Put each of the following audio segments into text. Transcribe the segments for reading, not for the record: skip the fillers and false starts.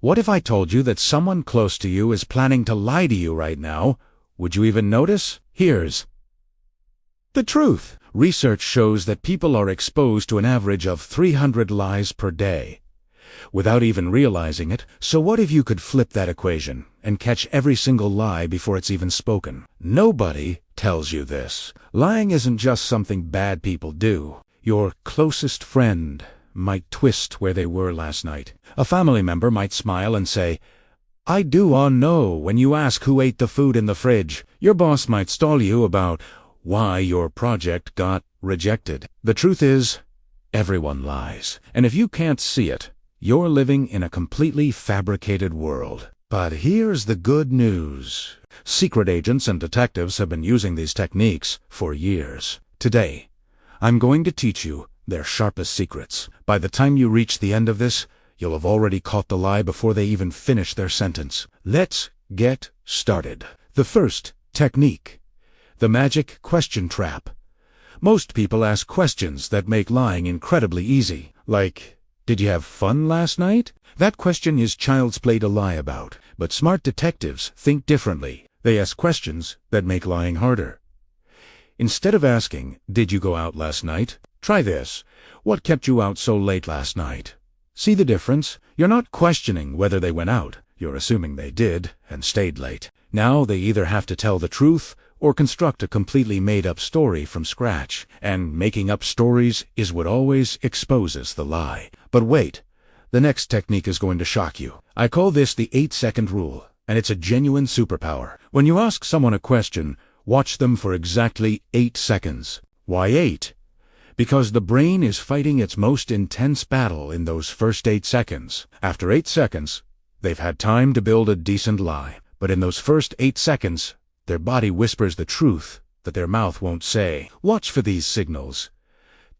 What if I told you that someone close to you is planning to lie to you right now? Would you even notice? Here's the truth. Research shows that people are exposed to an average of 300 lies per day, without even realizing it. So what if you could flip that equation and catch every single lie before it's even spoken? Nobody tells you this. Lying isn't just something bad people do. Your closest friend might twist where they were last night. A family member might smile and say, "I do know," when you ask who ate the food in the fridge. Your boss might stall you about why your project got rejected. The truth is, everyone lies. And if you can't see it, you're living in a completely fabricated world. But here's the good news. Secret agents and detectives have been using these techniques for years. Today, I'm going to teach you their sharpest secrets. By the time you reach the end of this, you'll have already caught the lie before they even finish their sentence. Let's get started. The first technique: the magic question trap. Most people ask questions that make lying incredibly easy, like, "Did you have fun last night?" That question is child's play to lie about. But smart detectives think differently. They ask questions that make lying harder. Instead of asking, "Did you go out last night?" try this: "What kept you out so late last night?" See the difference? You're not questioning whether they went out. You're assuming they did and stayed late. Now they either have to tell the truth or construct a completely made-up story from scratch. And making up stories is what always exposes the lie. But wait, the next technique is going to shock you. I call this the 8-second rule, and it's a genuine superpower. When you ask someone a question, watch them for exactly 8 seconds. Why 8? Because the brain is fighting its most intense battle in those first 8 seconds. After 8 seconds, they've had time to build a decent lie. But in those first 8 seconds, their body whispers the truth that their mouth won't say. Watch for these signals: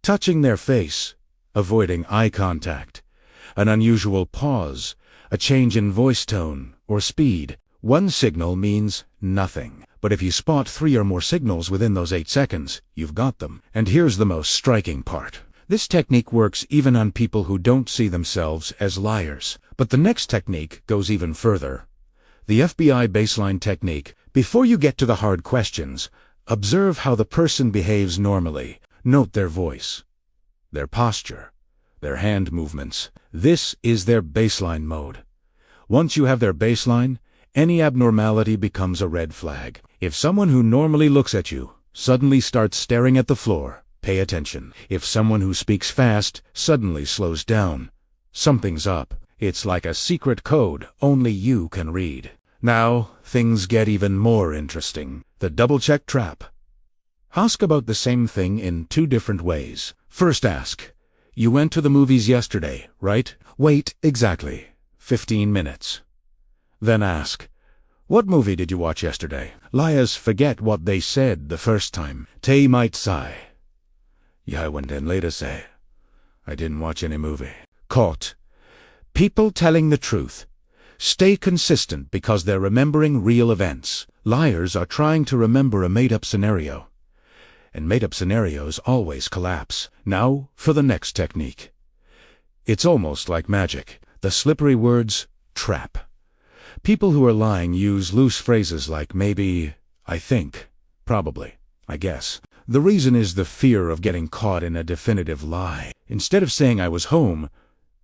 touching their face, avoiding eye contact, an unusual pause, a change in voice tone or speed. One signal means nothing. But if you spot 3 or more signals within those 8 seconds, you've got them. And here's the most striking part. This technique works even on people who don't see themselves as liars. But the next technique goes even further. The FBI baseline technique. Before you get to the hard questions, observe how the person behaves normally. Note their voice, their posture, their hand movements. This is their baseline mode. Once you have their baseline, any abnormality becomes a red flag. If someone who normally looks at you suddenly starts staring at the floor, pay attention. If someone who speaks fast suddenly slows down, something's up. It's like a secret code only you can read. Now, things get even more interesting. The double-check trap. Ask about the same thing in 2 different ways. First ask, "You went to the movies yesterday, right?" Wait exactly 15 minutes. Then ask, "What movie did you watch yesterday?" Liars forget what they said the first time. They might sigh, "Yeah, I went in later say, I didn't watch any movie." Caught. People telling the truth stay consistent because they're remembering real events. Liars are trying to remember a made-up scenario, and made-up scenarios always collapse. Now for the next technique. It's almost like magic. The slippery words trap. People who are lying use loose phrases like maybe, I think, probably, I guess. The reason is the fear of getting caught in a definitive lie. Instead of saying "I was home,"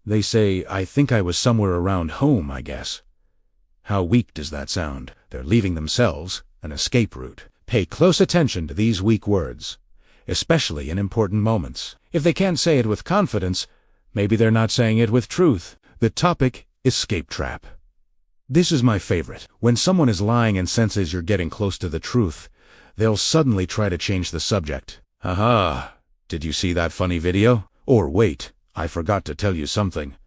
they say, "I think I was somewhere around home, I guess." How weak does that sound? They're leaving themselves an escape route. Pay close attention to these weak words, especially in important moments. If they can't say it with confidence, maybe they're not saying it with truth. The topic: escape trap. This is my favorite. When someone is lying and senses you're getting close to the truth, they'll suddenly try to change the subject. "Aha, did you see that funny video?" Or "Wait, I forgot to tell you something."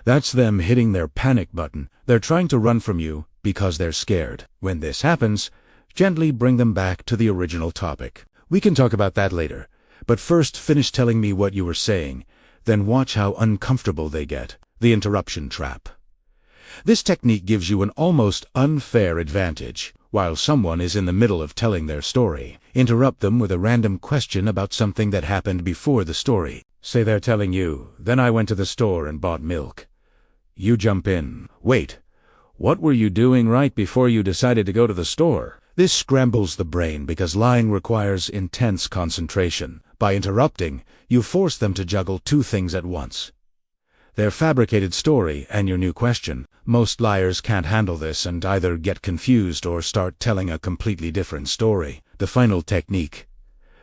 That's them hitting their panic button. They're trying to run from you because they're scared. When this happens, gently bring them back to the original topic. We can talk about that later, but first finish telling me what you were saying, then watch how uncomfortable they get. The interruption trap. This technique gives you an almost unfair advantage. While someone is in the middle of telling their story, interrupt them with a random question about something that happened before the story. Say they're telling you, "Then I went to the store and bought milk." You jump in. Wait, what were you doing right before you decided to go to the store? This scrambles the brain because lying requires intense concentration. By interrupting, you force them to juggle two things at once: their fabricated story and your new question. Most liars can't handle this and either get confused or start telling a completely different story. The final technique: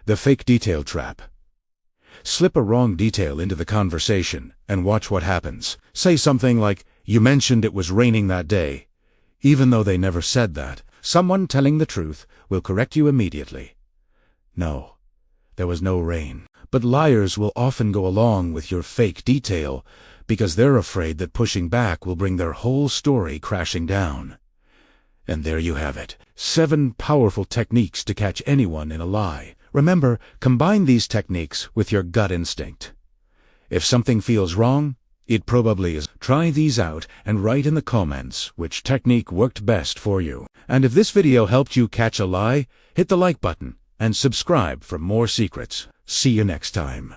the fake detail trap. Slip a wrong detail into the conversation and watch what happens. Say something like, "You mentioned it was raining that day," even though they never said that. Someone telling the truth will correct you immediately. "No, there was no rain." But liars will often go along with your fake detail because they're afraid that pushing back will bring their whole story crashing down. And there you have it. 7 powerful techniques to catch anyone in a lie. Remember, combine these techniques with your gut instinct. If something feels wrong, it probably is. Try these out and write in the comments which technique worked best for you. And if this video helped you catch a lie, hit the like button and subscribe for more secrets. See you next time.